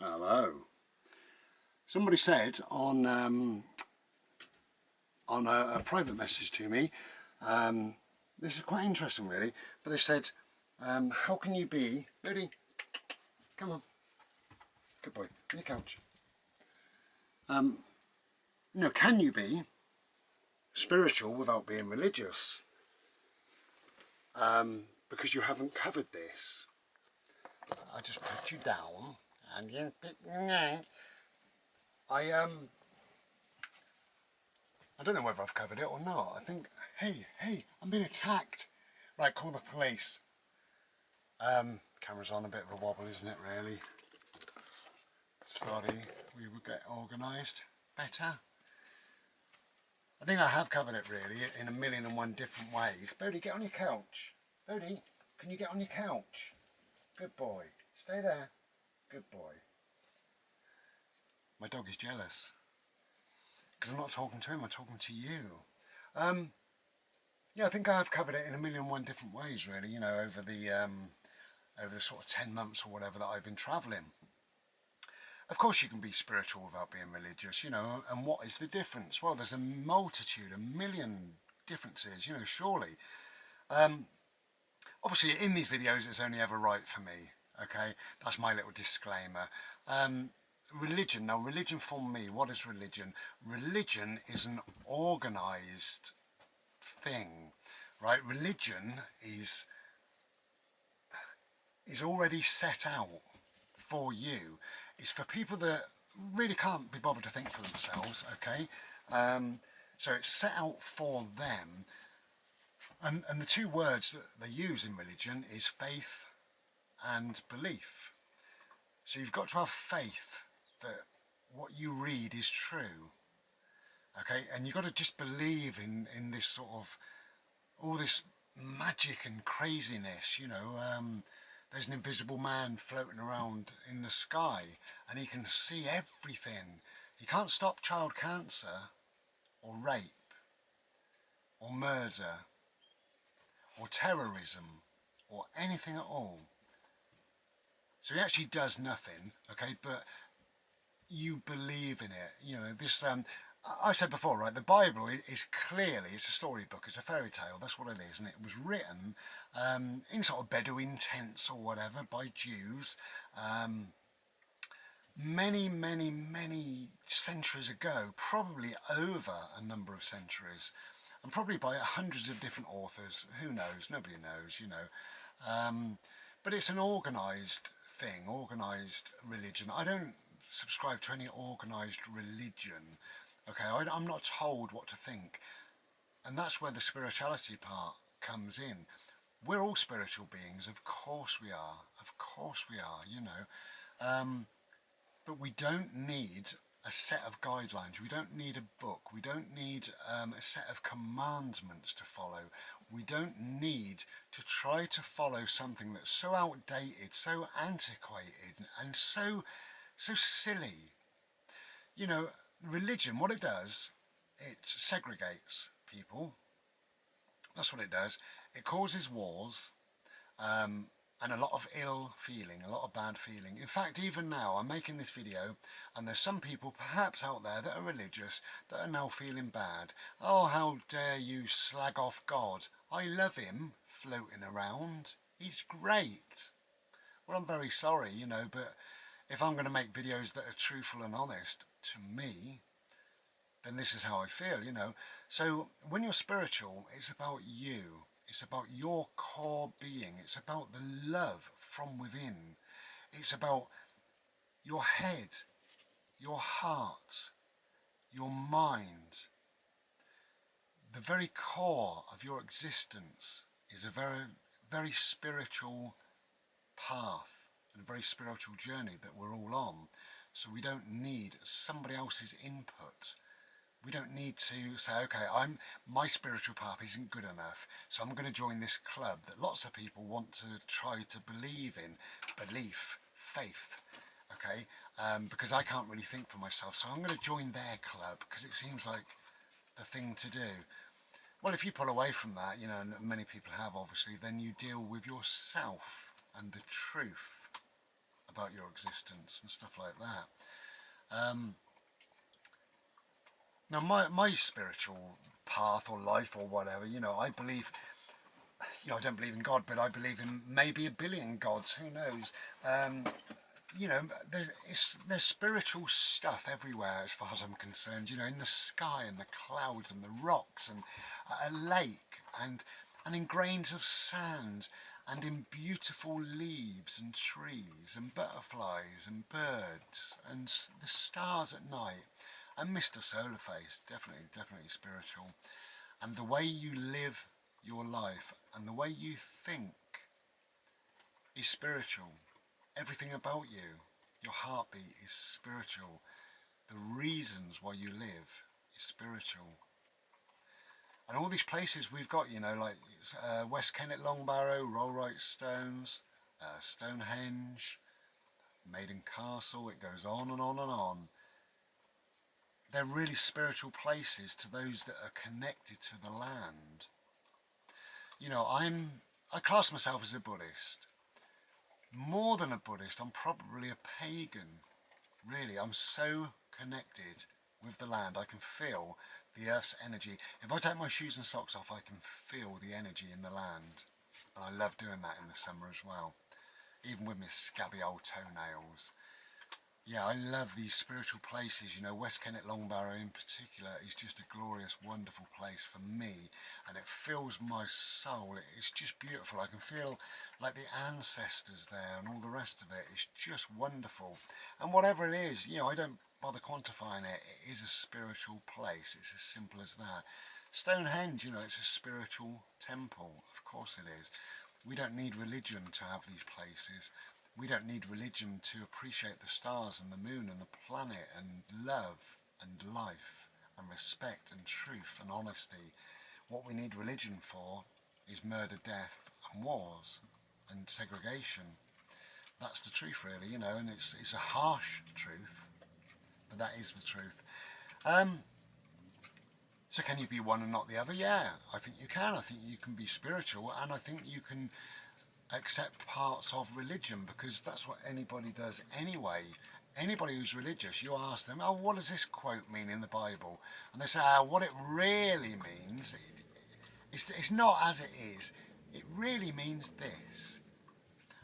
Hello. Somebody said on a private message to me, this is quite interesting really, but they said, how can you be, Rudy, come on, good boy, on your couch. Can you be spiritual without being religious? Because you haven't covered this. I just put you down and you I don't know whether I've covered it or not. I think, hey, I'm being attacked. Right, call the police. Camera's on, a bit of a wobble, isn't it, really? Sorry, we would get organised better. I think I have covered it, really, in 1,000,001 different ways. Bodie, get on your couch. Bodie, can you get on your couch? Good boy. Stay there. Good boy. My dog is jealous. Because I'm not talking to him, I'm talking to you. Yeah, I think I have covered it in 1,000,001 different ways, really, you know, over the sort of 10 months or whatever that I've been travelling. Of course you can be spiritual without being religious, you know, and what is the difference? Well, there's a multitude, 1,000,000 differences, you know, surely. Obviously in these videos it's only ever right for me, okay? That's my little disclaimer. Religion, now religion for me, what is religion? Religion is an organised thing, right? Religion is already set out for you. It's for people that really can't be bothered to think for themselves, okay? So it's set out for them, and the two words that they use in religion is faith and belief. So you've got to have faith that what you read is true, okay? And you've got to just believe in this sort of, all this magic and craziness, you know. There's an invisible man floating around in the sky and he can see everything. He can't stop child cancer or rape or murder or terrorism or anything at all. So he actually does nothing, okay, but you believe in it. You know, this, I said before, right, the Bible is clearly, it's a storybook, it's a fairy tale, that's what it is, and it was written in sort of Bedouin tents or whatever by Jews many centuries ago, probably over a number of centuries, and probably by hundreds of different authors. Who knows? Nobody knows, you know. But it's an organised thing, organised religion. I don't subscribe to any organised religion, okay? I'm not told what to think, and that's where the spirituality part comes in. We're all spiritual beings, of course we are, you know. But we don't need a set of guidelines, we don't need a book, we don't need a set of commandments to follow. We don't need to try to follow something that's so outdated, so antiquated and so silly. You know, religion, what it does, it segregates people. That's what it does. It causes wars, and a lot of ill feeling, a lot of bad feeling. In fact, even now, I'm making this video and there's some people perhaps out there that are religious that are now feeling bad. Oh, how dare you slag off God. I love him floating around. He's great. Well, I'm very sorry, you know, but if I'm going to make videos that are truthful and honest to me, then this is how I feel, you know. So when you're spiritual, it's about you. It's about your core being. It's about the love from within. It's about your head, your heart, your mind. The very core of your existence is a very spiritual path and a very spiritual journey that we're all on. So we don't need somebody else's input. We don't need to say, okay, my spiritual path isn't good enough, so I'm going to join this club that lots of people want to try to believe in. Belief, faith, okay? Because I can't really think for myself, so I'm going to join their club because it seems like the thing to do. Well, if you pull away from that, you know, and many people have obviously, then you deal with yourself and the truth about your existence and stuff like that. Now my spiritual path or life or whatever, I believe, I don't believe in God, but I believe in maybe a billion gods, who knows. Um, there's spiritual stuff everywhere as far as I'm concerned, in the sky and the clouds and the rocks and a lake and in grains of sand and in beautiful leaves and trees and butterflies and birds and the stars at night and Mr. Solarface, definitely spiritual. And the way you live your life and the way you think is spiritual. Everything about you, your heartbeat is spiritual. The reasons why you live is spiritual. And all these places we've got, like West Kennet Long Barrow, Rollright Stones, Stonehenge, Maiden Castle, it goes on and on and on. They're really spiritual places to those that are connected to the land. I class myself as a Buddhist. More than a Buddhist, I'm probably a pagan. Really, I'm so connected with the land. I can feel the earth's energy. If I take my shoes and socks off, I can feel the energy in the land. And I love doing that in the summer as well. Even with my scabby old toenails. Yeah, I love these spiritual places. West Kennet Long Barrow in particular is just a glorious, wonderful place for me, and it fills my soul. It's just beautiful. I can feel like the ancestors there and all the rest of it. It's just wonderful. And whatever it is, I don't bother quantifying it. It is a spiritual place. It's as simple as that. Stonehenge, it's a spiritual temple. Of course it is. We don't need religion to have these places. We don't need religion to appreciate the stars and the moon and the planet and love and life and respect and truth and honesty. What we need religion for is murder, death and wars and segregation. That's the truth really, and it's a harsh truth, but that is the truth. So can you be one and not the other? Yeah, I think you can. I think you can be spiritual, and I think you can accept parts of religion, because that's what anybody does anyway. Anybody who's religious, you ask them, oh, what does this quote mean in the Bible? And they say, what it really means, it's not as it is, it really means this.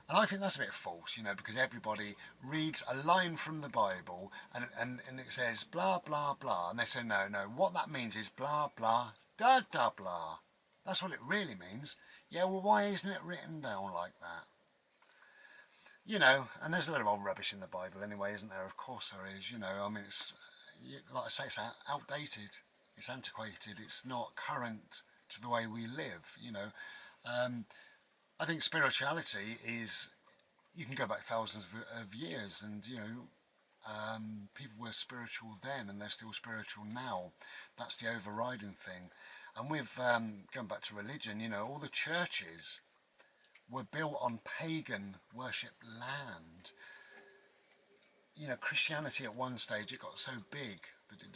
And I think that's a bit false, because everybody reads a line from the Bible and it says blah, blah, blah. And they say, no, what that means is blah, blah, da, da, blah. That's what it really means. Yeah, well, why isn't it written down like that? And there's a lot of old rubbish in the Bible anyway, isn't there? Of course there is, I mean, it's, like I say, it's outdated, it's antiquated, it's not current to the way we live, I think spirituality is, you can go back thousands of years and, people were spiritual then and they're still spiritual now. That's the overriding thing. And with, going back to religion, all the churches were built on pagan worship land. Christianity at one stage, it got so big that it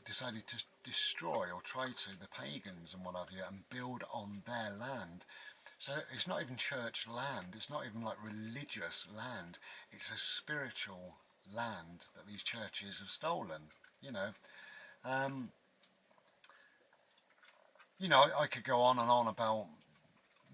decided to destroy or try to the pagans and what have you and build on their land. So it's not even church land, it's not even like religious land, it's a spiritual land that these churches have stolen, I could go on and on about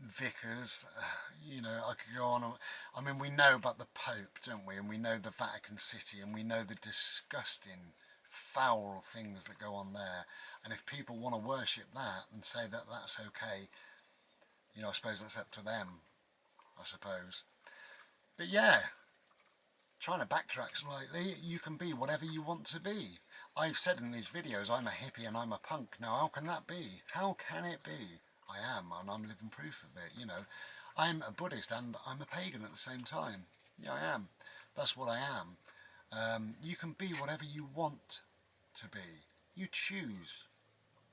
vicars, I could go on. I mean, we know about the Pope, don't we? And we know the Vatican City, and we know the disgusting, foul things that go on there. And if people want to worship that and say that that's okay, I suppose that's up to them, I suppose. But yeah, trying to backtrack slightly, you can be whatever you want to be. I've said in these videos, I'm a hippie and I'm a punk. Now, how can that be? How can it be? I am, and I'm living proof of it, I'm a Buddhist and I'm a pagan at the same time. Yeah, I am. That's what I am. You can be whatever you want to be. You choose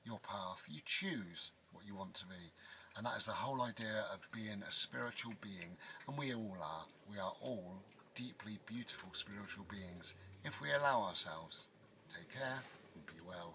your path. You choose what you want to be. And that is the whole idea of being a spiritual being. And we all are. We are all deeply beautiful spiritual beings if we allow ourselves. Take care and be well.